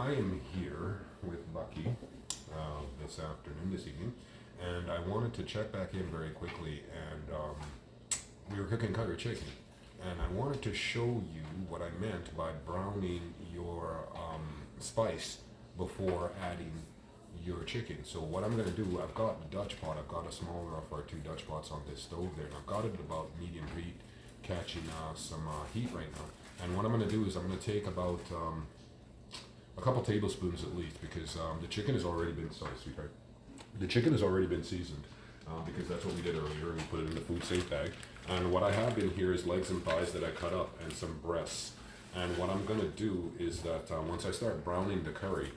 I am here with Bucky this evening, and I wanted to check back in very quickly. And we were cooking curry chicken, and I wanted to show you what I meant by browning your spice before adding your chicken. So what I'm gonna do, I've got a Dutch pot. I've got a small enough for 2 Dutch pots on this stove there, and I've got it at about medium heat, catching some heat right now. And what I'm gonna do is I'm gonna take about a couple tablespoons at least, because the chicken has already been, sorry, sweetheart, the chicken has already been seasoned, because that's what we did earlier. We put it in the food safe bag. And what I have in here is legs and thighs that I cut up and some breasts. And what I'm gonna do is that once I start browning the curry,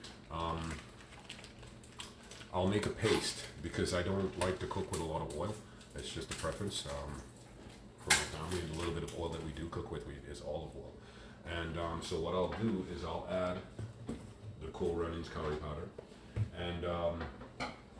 I'll make a paste, because I don't like to cook with a lot of oil. It's just a preference for my family, and a little bit of oil that we do cook with is olive oil. And so what I'll do is I'll add the Cool Runnings curry powder, and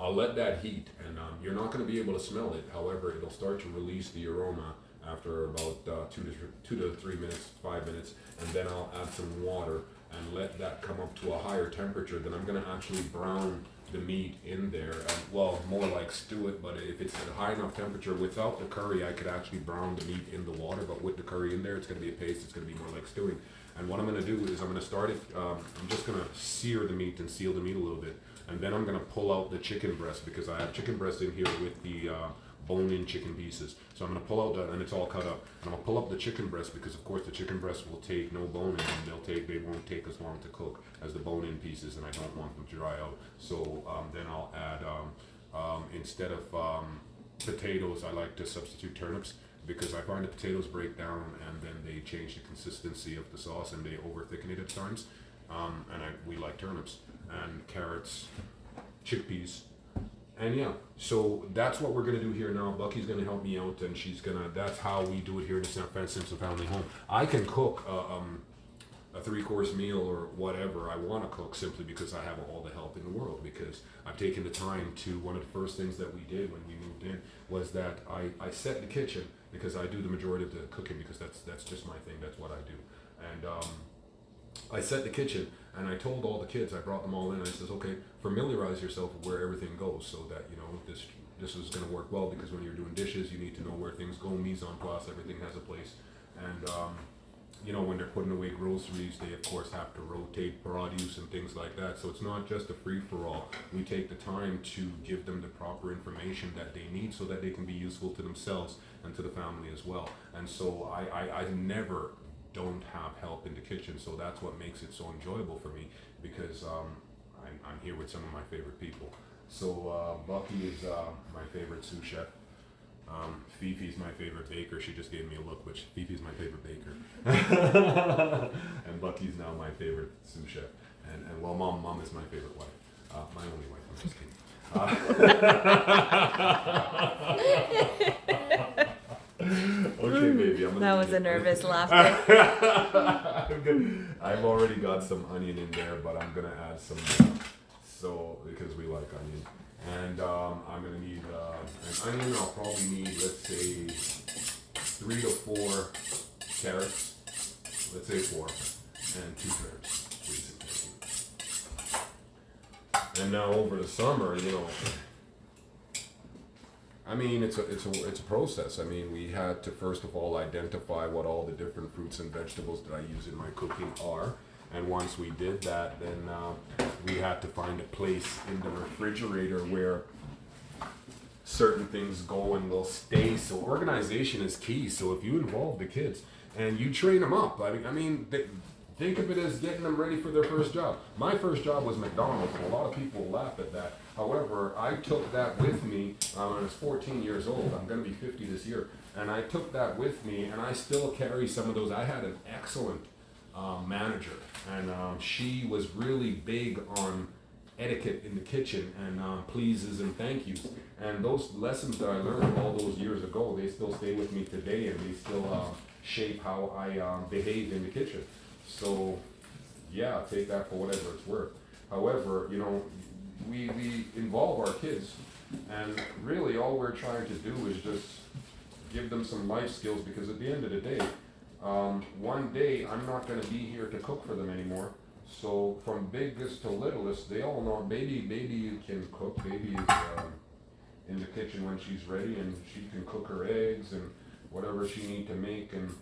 I'll let that heat, and you're not going to be able to smell it. However, it'll start to release the aroma after about 2 to 3 minutes, 5 minutes, and then I'll add some water and let that come up to a higher temperature. Then I'm going to actually brown the meat in there, and well, more like stew it. But if it's at a high enough temperature, without the curry, I could actually brown the meat in the water. But with the curry in there, it's going to be a paste. It's going to be more like stewing. And what I'm going to do is I'm going to start it. I'm just going to sear the meat and seal the meat a little bit, and then I'm going to pull out the chicken breast, because I have chicken breast in here with the bone-in chicken pieces. So I'm going to pull out that, and it's all cut up. And I'm going to pull up the chicken breast, because of course the chicken breast will take no bone in, and they won't take as long to cook as the bone-in pieces, and I don't want them to dry out. So then I'll add, instead of potatoes, I like to substitute turnips, because I find the potatoes break down and then they change the consistency of the sauce and they over thicken it at times. We like turnips and carrots, chickpeas. And yeah, so that's what we're gonna do here now. Bucky's gonna help me out, and that's how we do it here in the Simpson family home. I can cook a 3-course meal or whatever I want to cook, simply because I have all the help in the world, because I've taken the time to, one of the first things that we did when we moved in was that I set the kitchen, because I do the majority of the cooking, because that's just my thing, that's what I do. And I set the kitchen, and I told all the kids, I brought them all in, and I says, okay, familiarize yourself with where everything goes, so that, you know, this is going to work well, because when you're doing dishes, you need to know where things go, mise en place, everything has a place. And you know, when they're putting away groceries, they of course have to rotate produce and things like that. So it's not just a free-for-all. We take the time to give them the proper information that they need, so that they can be useful to themselves and to the family as well. And so I never don't have help in the kitchen, so that's what makes it so enjoyable for me, because I'm here with some of my favorite people. So Bucky is my favorite sous chef. Fifi's my favorite baker. She just gave me a look, which Fifi's my favorite baker. And Bucky's now my favorite sous chef. And well, mom is my favorite wife. My only wife, I'm just kidding. Okay, baby, I'm gonna. That was a nervous laughter. I've already got some onion in there, but I'm gonna add some, so because we like onion. And I'm gonna need an onion. I'll probably need, let's say, 3 to 4 carrots. Let's say 4, and 2 turnips, basically. And now over the summer, you know, I mean, it's a process. I mean, we had to first of all identify what all the different fruits and vegetables that I use in my cooking are. And once we did that, then we had to find a place in the refrigerator where certain things go and will stay. So organization is key. So if you involve the kids and you train them up, I mean, think of it as getting them ready for their first job. My first job was McDonald's, and a lot of people laugh at that. However, I took that with me when I was 14 years old. I'm going to be 50 this year. And I took that with me, and I still carry some of those. I had an excellent manager, and she was really big on etiquette in the kitchen, and pleases and thank yous. And those lessons that I learned all those years ago, they still stay with me today, and they still shape how I behave in the kitchen. So, yeah, take that for whatever it's worth. However, you know, we involve our kids, and really all we're trying to do is just give them some life skills, because at the end of the day, one day I'm not going to be here to cook for them anymore. So from biggest to littlest, they all know baby can cook. Baby is in the kitchen when she's ready, and she can cook her eggs and whatever she need to make. And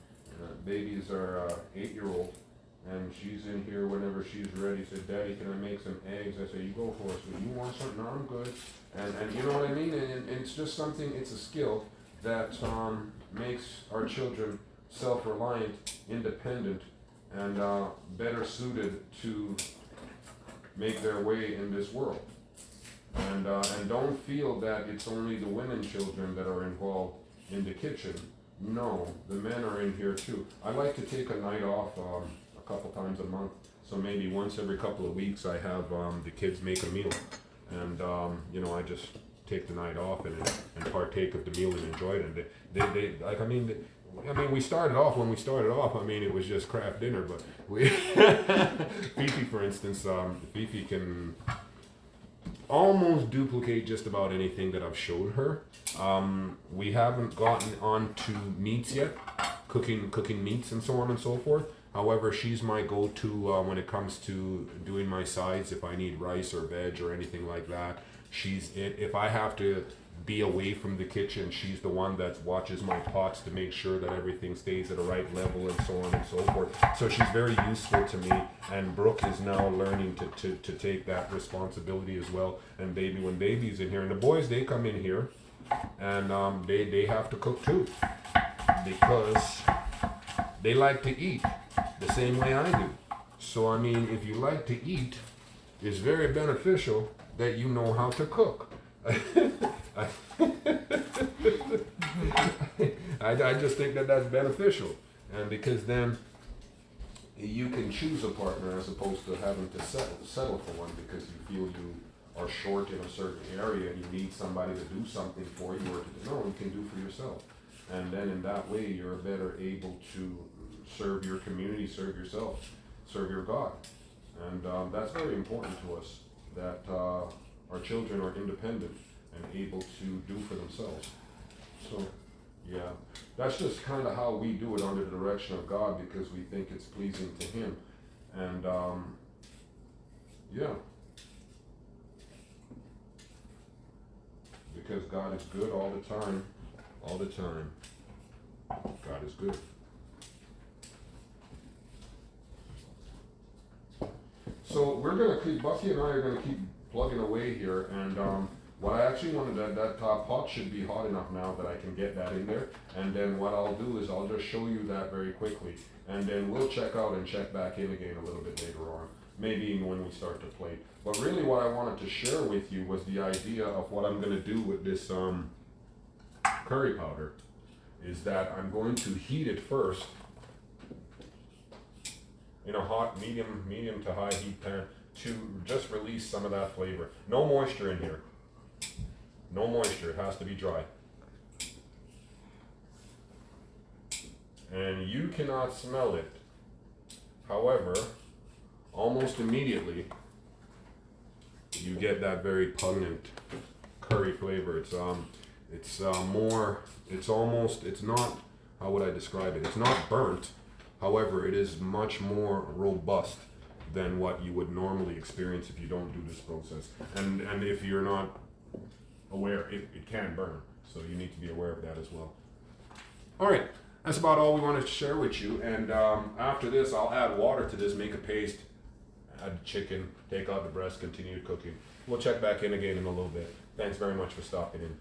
babies are 8-year-old, and she's in here whenever she's ready. Said, "Daddy, can I make some eggs?" I say, "You go for it." So you want something? No, I'm good. And you know what I mean? And it's just something. It's a skill that makes our children self-reliant, independent, and better suited to make their way in this world. And don't feel that it's only the women children that are involved in the kitchen. No, the men are in here too. I like to take a night off a couple times a month. So maybe once every couple of weeks I have the kids make a meal. And I just take the night off and partake of the meal and enjoy it. And they like, I mean, we started off, it was just craft dinner, but we, Fifi, for instance, Fifi can almost duplicate just about anything that I've showed her. We haven't gotten on to meats yet, cooking meats and so on and so forth. However, she's my go-to when it comes to doing my sides. If I need rice or veg or anything like that, she's it. If I have to be away from the kitchen, she's the one that watches my pots to make sure that everything stays at the right level and so on and so forth. So she's very useful to me, and Brooke is now learning to take that responsibility as well. And when baby's in here, and the boys, they come in here and they have to cook too, because they like to eat the same way I do. So I mean, if you like to eat, it's very beneficial that you know how to cook. I just think that that's beneficial, and because then you can choose a partner as opposed to having to settle for one because you feel you are short in a certain area and you need somebody to do something for you, or you can do for yourself. And then in that way you're better able to serve your community, serve yourself, serve your God. And that's very important to us, that our children are independent and able to do for themselves. So, yeah, that's just kind of how we do it under the direction of God, because we think it's pleasing to Him. And, yeah. Because God is good all the time. All the time. God is good. So we're going to keep, Bucky and I are going to keep plugging away here, and what I actually wanted, that pot should be hot enough now that I can get that in there, and then what I'll do is I'll just show you that very quickly, and then we'll check out and check back in again a little bit later on, maybe even when we start to plate. But really what I wanted to share with you was the idea of what I'm going to do with this curry powder, is that I'm going to heat it first in a hot, medium to high heat pan to just release some of that flavor. No moisture in here. No moisture, it has to be dry. And you cannot smell it. However, almost immediately, you get that very pungent curry flavor. It's not, how would I describe it? It's not burnt. However, it is much more robust than what you would normally experience if you don't do this process. And if you're not aware, it can burn. So you need to be aware of that as well. All right, that's about all we wanted to share with you. And after this, I'll add water to this, make a paste, add the chicken, take out the breast, continue cooking. We'll check back in again in a little bit. Thanks very much for stopping in.